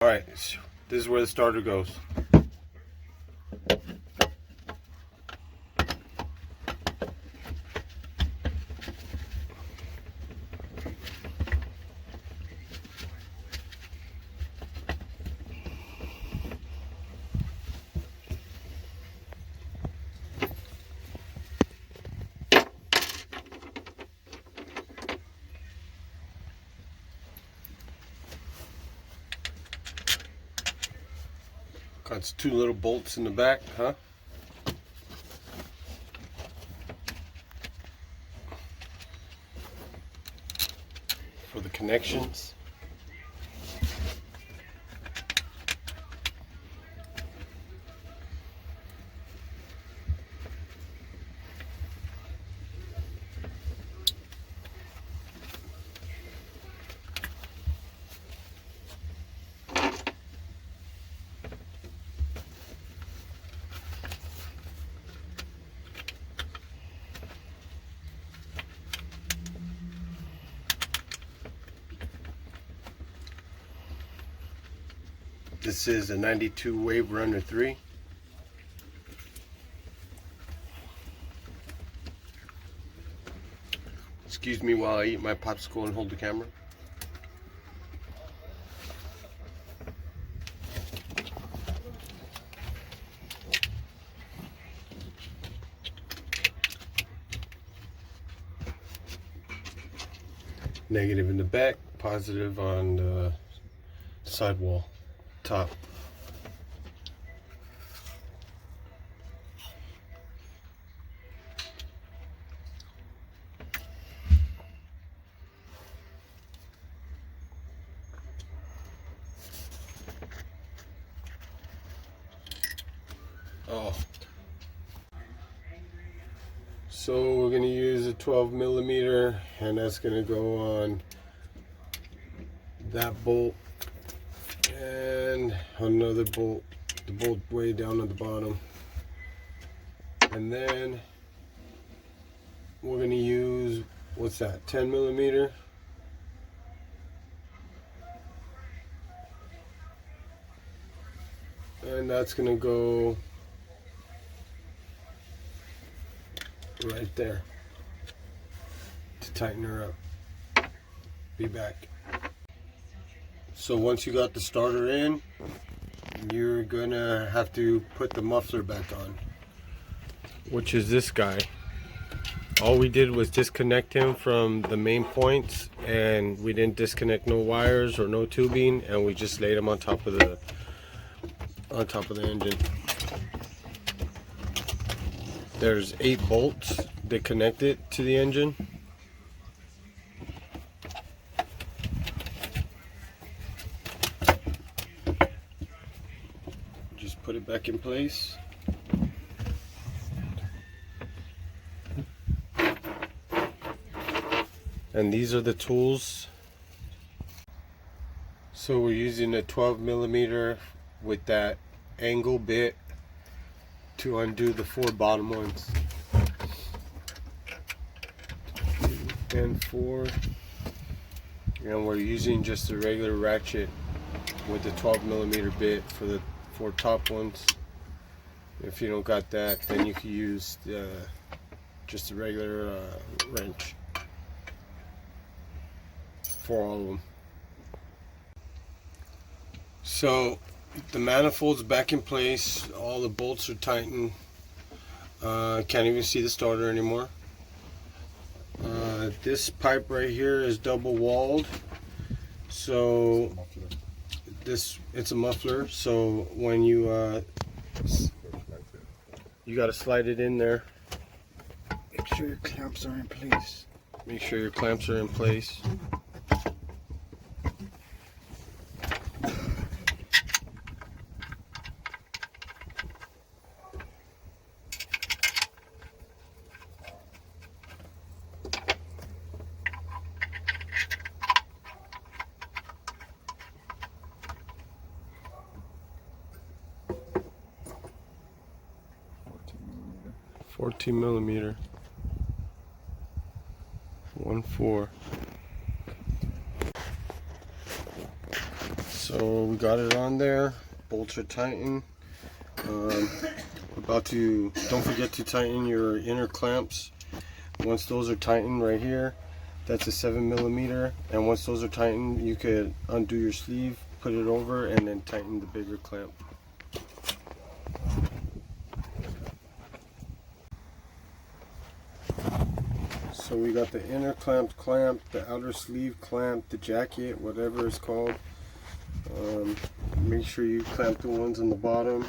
Alright, this is where the starter goes. Got two little bolts in the back, huh? For the connections. This is a 92 Waverunner 3. Excuse me while I eat my popsicle and hold the camera. Negative in the back, positive on the sidewall top. Oh. So we're going to use a 12 millimeter, and that's going to go on that bolt and another bolt, the bolt way down at the bottom. And then we're going to use, what's that, 10 millimeter. And that's going to go right there to tighten her up. Be back. So once you got the starter in, you're gonna have to put the muffler back on, which is this guy. All we did was disconnect him from the main points, and we didn't disconnect no wires or no tubing, and we just laid him on top of the engine. There's 8 bolts that connect it to the engine. Just put it back in place. And these are the tools. So we're using a 12 millimeter with that angle bit to undo the 4 bottom ones. 2 and 4. And we're using just a regular ratchet with the 12 millimeter bit for the 4 top ones. If you don't got that, then you can use just a regular wrench for all of them. So the manifold's back in place, all the bolts are tightened. Can't even see the starter anymore. This pipe right here is double walled, so it's a muffler. So when you got to slide it in there. Make sure your clamps are in place. Make sure your clamps are in place. $14 millimeter. 1/4. So we got it on there. Bolts are tightened. Don't forget to tighten your inner clamps. Once those are tightened right here, that's a 7mm, and once those are tightened, you could undo your sleeve, put it over, and then tighten the bigger clamp. So we got the inner clamp, the outer sleeve clamp, the jacket, whatever it's called. Make sure you clamp the ones on the bottom.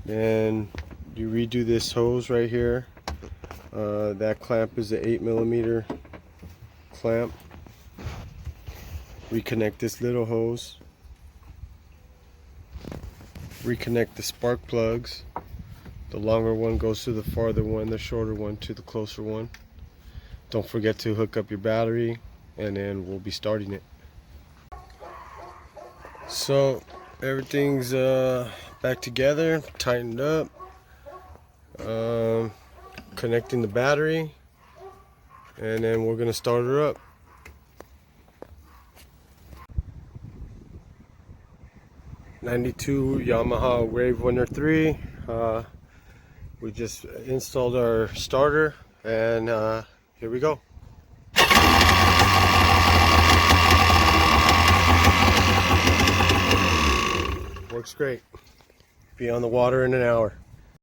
Then you redo this hose right here. That clamp is the 8mm clamp. Reconnect this little hose. Reconnect the spark plugs. The longer one goes to the farther one, the shorter one to the closer one. Don't forget to hook up your battery, and then we'll be starting it. So everything's back together, tightened up. Connecting the battery, and then we're gonna start her up. '92 Yamaha Waverunner 3. We just installed our starter, and here we go. Works great. Be on the water in an hour.